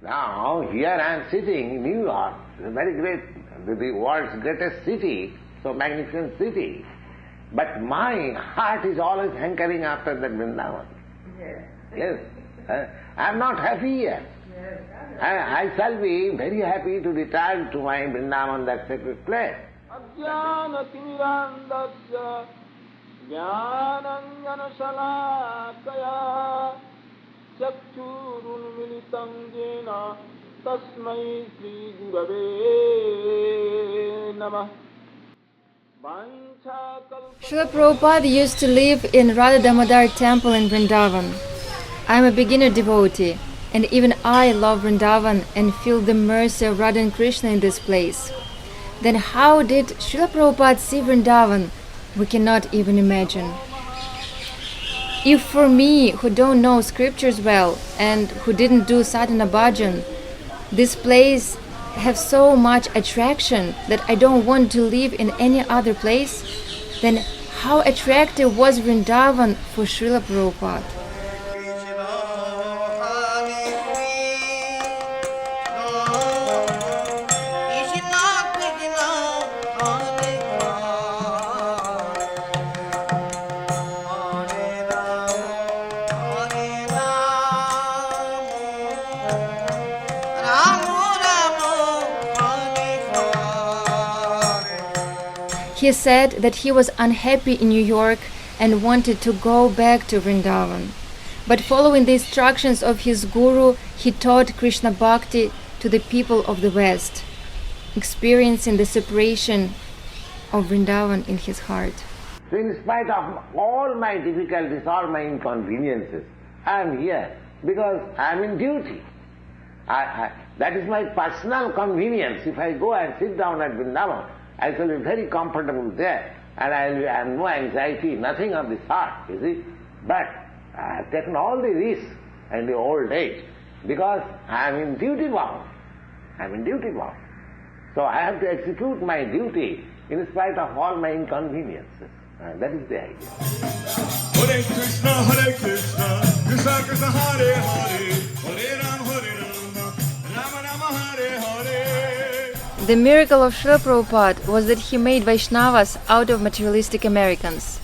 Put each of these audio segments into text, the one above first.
Now, here I am sitting in New York, the very great, the world's greatest city, so magnificent city. But my heart is always hankering after that Vrindavan. Yes. I am not happy here. I shall be very happy to return to my Vrindavan, that sacred place. Srila Prabhupada used to live in Radha Damodar temple in Vrindavan. I am a beginner devotee, and even I love Vrindavan and feel the mercy of Radha and Krishna in this place. Then how did Srila Prabhupada see Vrindavan? We cannot even imagine. If for me, who don't know scriptures well and who didn't do sadhana bhajan, this place has so much attraction that I don't want to live in any other place, then how attractive was Vrindavan for Srila Prabhupada? He said that he was unhappy in New York and wanted to go back to Vrindavan. But following the instructions of his guru, he taught Krishna Bhakti to the people of the West, experiencing the separation of Vrindavan in his heart. So in spite of all my difficulties, all my inconveniences, I am here because I am in duty. That is my personal convenience. If I go and sit down at Vrindavan, I shall be very comfortable there, and I will have no anxiety, nothing of the sort, you see. But I have taken all the risks in the old age because I am in duty bound. I am in duty bound. So I have to execute my duty in spite of all my inconveniences. That is the idea. Hare Krishna, Krishna Krishna Hare Hare, Hare Rāma, Rāma Rāma Hare Hare. The miracle of Srila Prabhupada was that he made Vaishnavas out of materialistic Americans.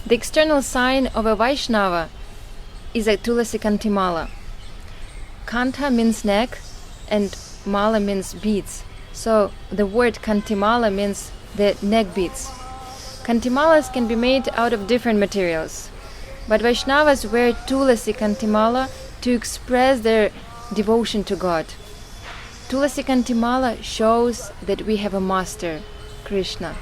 The external sign of a Vaishnava is a Tulasi Kantimala. Kantha means neck and Mala means beads. So the word Kantimala means the neck beads. Kantimalas can be made out of different materials, but Vaishnavas wear Tulasi Kantimala to express their devotion to God. Tulasi Kantimala shows that we have a master, Krishna.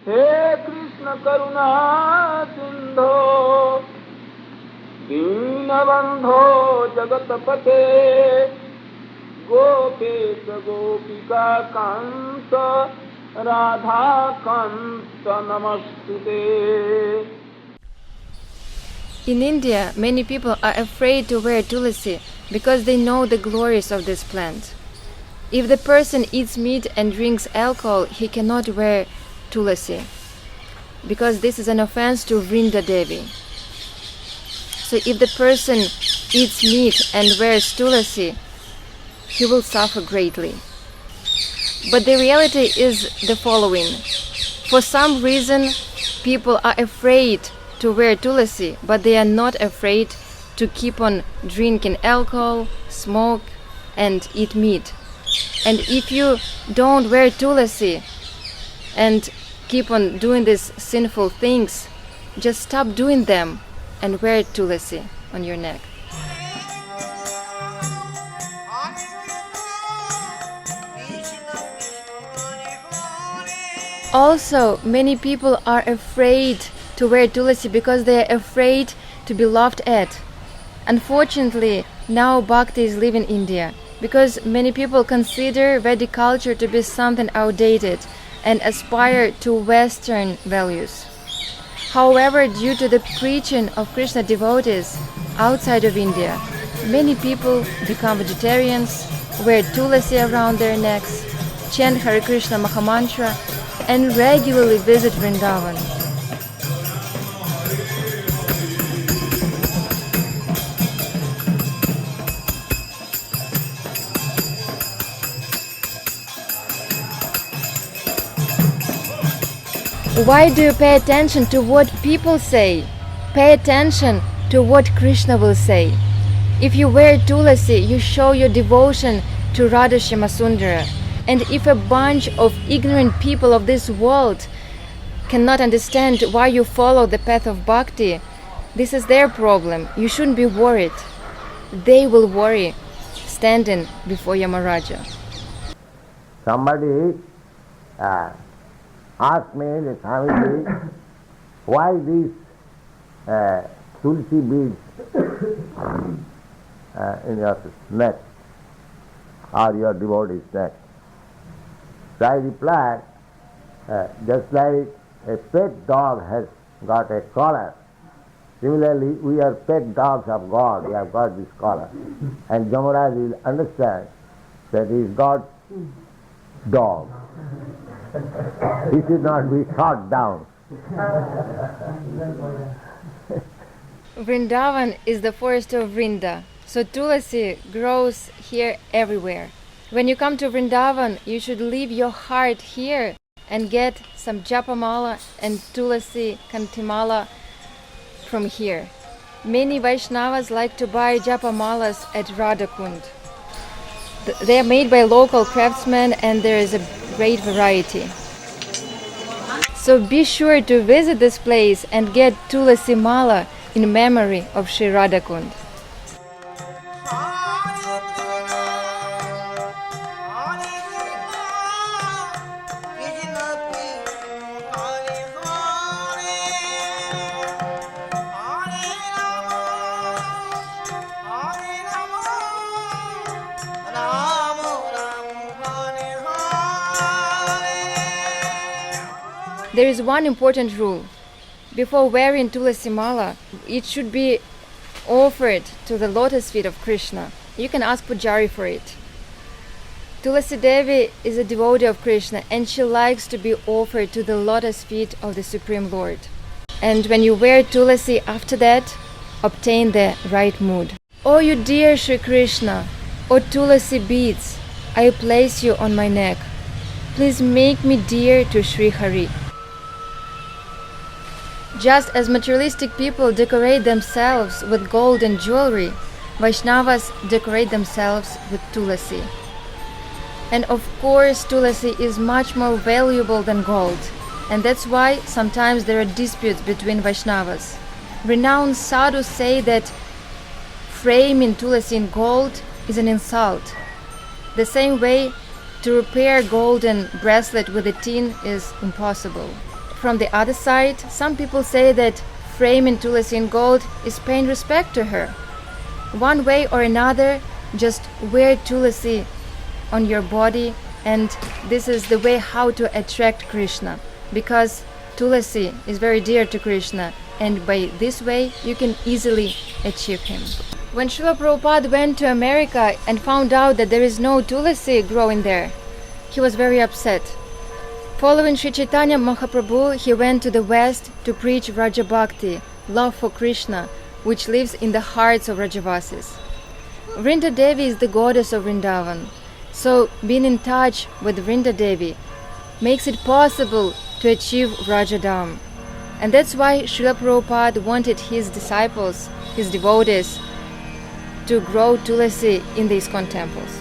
Hey Krishna Karuna Sindho Dinabandho Jagatapate Gopesha Gopika Kanta Radha Kanta Namastute. In India, many people are afraid to wear tulasi because they know the glories of this plant. If the person eats meat and drinks alcohol, he cannot wear tulasi because this is an offense to Vrinda Devi. So if the person eats meat and wears tulasi, he will suffer greatly. But the reality is the following. For some reason, people are afraid to wear tulasi, but they are not afraid to keep on drinking alcohol, smoke, and eat meat. And if you don't wear tulasi and keep on doing these sinful things, just stop doing them and wear tulasi on your neck. Also, many people are afraid to wear tulasi because they are afraid to be laughed at. Unfortunately, now Bhakti is leaving India because many people consider Vedic culture to be something outdated and aspire to Western values. However, due to the preaching of Krishna devotees outside of India, many people become vegetarians, wear tulasi around their necks, chant Hare Krishna Mahamantra, and regularly visit Vrindavan. Why do you pay attention to what people say? Pay attention to what Krishna will say. If you wear tulasi, you show your devotion to Radha Shyama. And if a bunch of ignorant people of this world cannot understand why you follow the path of bhakti, this is their problem. You shouldn't be worried. They will worry standing before Yamaraja. Somebody asked me in the Swamiji, why these tulsi beads in your neck or your devotee's neck? So I replied, just like a pet dog has got a collar, similarly we are pet dogs of God, we have got this collar. And Yamaraj will understand that he is God's dog. He should not be shot down. Vrindavan is the forest of Vrinda, so tulasi grows here everywhere. When you come to Vrindavan, you should leave your heart here and get some japamala and tulasi kantimala from here. Many Vaishnavas like to buy japamalas at Radhakund. They are made by local craftsmen and there is a great variety. So be sure to visit this place and get tulasi mala in memory of Sri Radhakund. There is one important rule. Before wearing tulasi mala, it should be offered to the lotus feet of Krishna. You can ask Pujari for it. Tulasi Devi is a devotee of Krishna and she likes to be offered to the lotus feet of the Supreme Lord. And when you wear tulasi after that, obtain the right mood. O you dear Sri Krishna, O tulasi beads, I place you on my neck. Please make me dear to Sri Hare. Just as materialistic people decorate themselves with gold and jewelry, Vaishnavas decorate themselves with tulasi. And of course, tulasi is much more valuable than gold. And that's why sometimes there are disputes between Vaishnavas. Renowned sadhus say that framing tulasi in gold is an insult. The same way, to repair golden bracelet with a tin is impossible. From the other side, some people say that framing tulasi in gold is paying respect to her. One way or another, just wear tulasi on your body, and this is the way how to attract Krishna, because tulasi is very dear to Krishna, and by this way you can easily achieve him. When Srila Prabhupada went to America and found out that there is no tulasi growing there, he was very upset. Following Sri Chaitanya Mahaprabhu, he went to the west to preach Raja Bhakti, love for Krishna, which lives in the hearts of Rajavasis. Vrinda Devi is the goddess of Vrindavan, so being in touch with Vrinda Devi makes it possible to achieve Rajadam. And that's why Srila Prabhupada wanted his disciples, his devotees, to grow tulasi in the ISKCON temples.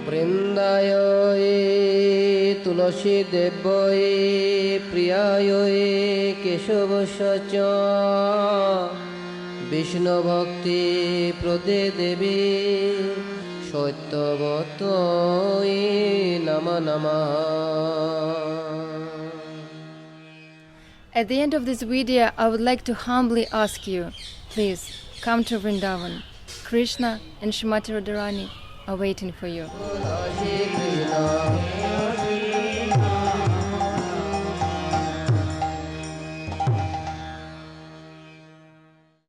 Vrindayoye tulasi devoye priyayoye keshavasya Vishnu bhakti prade devi Shoitavatoye nama nama. At the end of this video, I would like to humbly ask you, please come to Vrindavan. Krishna and Srimati Radharani are waiting for you.